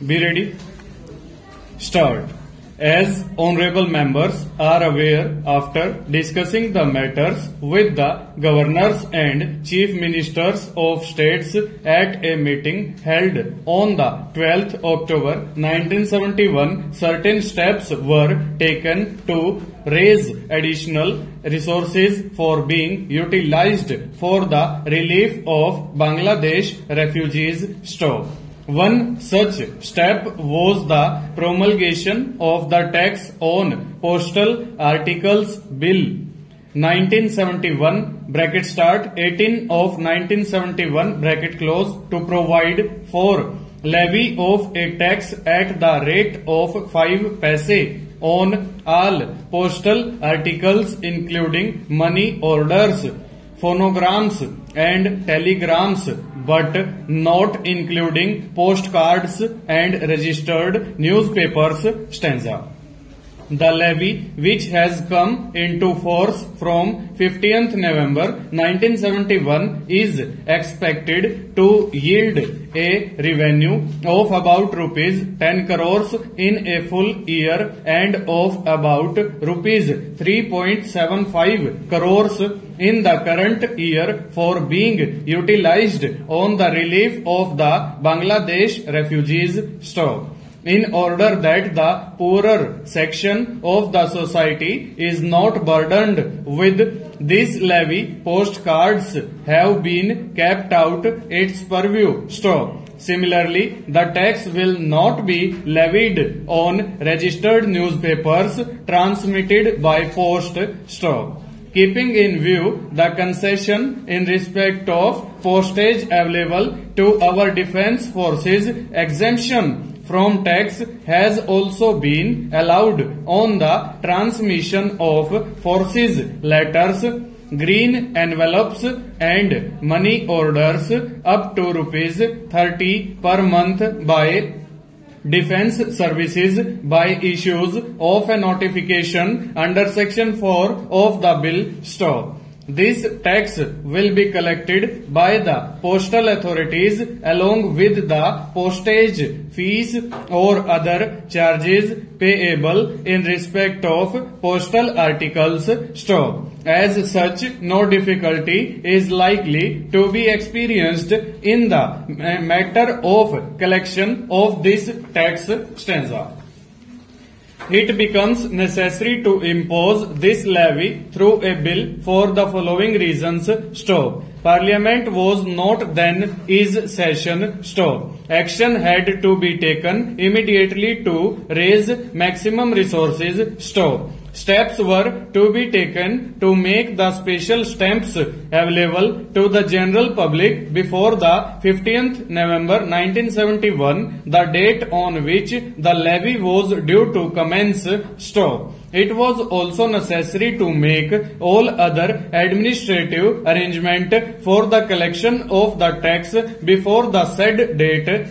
Be ready. Start. As honorable members are aware, after discussing the matters with the governors and chief ministers of states at a meeting held on the 12th October 1971, certain steps were taken to raise additional resources for being utilized for the relief of Bangladesh refugees. One such step was the promulgation of the Tax on Postal Articles Bill 1971 (18 of 1971) to provide for levy of a tax at the rate of 5 paise on all postal articles including money orders, phonograms and telegrams, but not including postcards and registered newspapers. The levy, which has come into force from 15th November 1971, is expected to yield a revenue of about rupees 10 crores in a full year and of about rupees 3.75 crores in the current year for being utilized on the relief of the Bangladesh refugees. In order that the poorer section of the society is not burdened with this levy, postcards have been kept out its purview. Similarly, the tax will not be levied on registered newspapers transmitted by post. Keeping in view the concession in respect of postage available to our defense forces, exemption from tax has also been allowed on the transmission of forces letters, green envelopes and money orders up to rupees 30 per month by Defence Services by issues of a notification under Section 4 of the bill. This tax will be collected by the postal authorities along with the postage fees or other charges payable in respect of postal articles. As such, no difficulty is likely to be experienced in the matter of collection of this tax. It becomes necessary to impose this levy through a bill for the following reasons. Parliament was not then in session. Action had to be taken immediately to raise maximum resources. Steps were to be taken to make the special stamps available to the general public before the 15th November 1971, the date on which the levy was due to commence. It was also necessary to make all other administrative arrangement for the collection of the tax before the said date.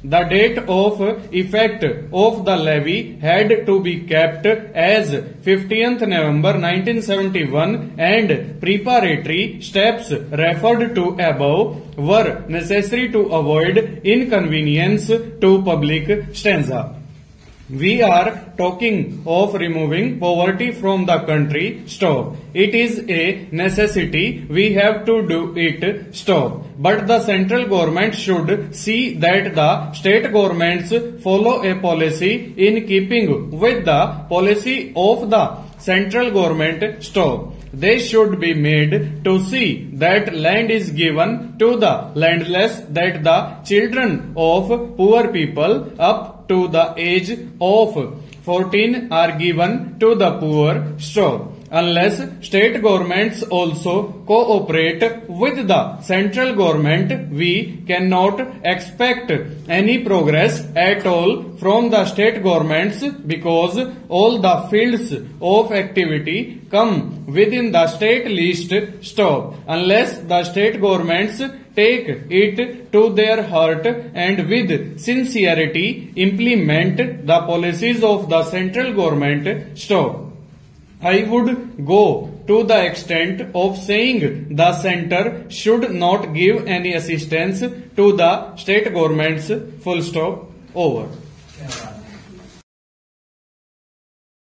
The date of effect of the levy had to be kept as 15th November 1971 and preparatory steps referred to above were necessary to avoid inconvenience to public. We are talking of removing poverty from the country. It is a necessity. We have to do it. But the central government should see that the state governments follow a policy in keeping with the policy of the central government. They should be made to see that land is given to the landless, that the children of poor people up to the age of 14 are given to the poor. Unless state governments also cooperate with the central government, we cannot expect any progress at all from the state governments, because all the fields of activity come within the state list. Unless the state governments take it to their heart and with sincerity implement the policies of the central government. I would go to the extent of saying the center should not give any assistance to the state governments. Full stop. over.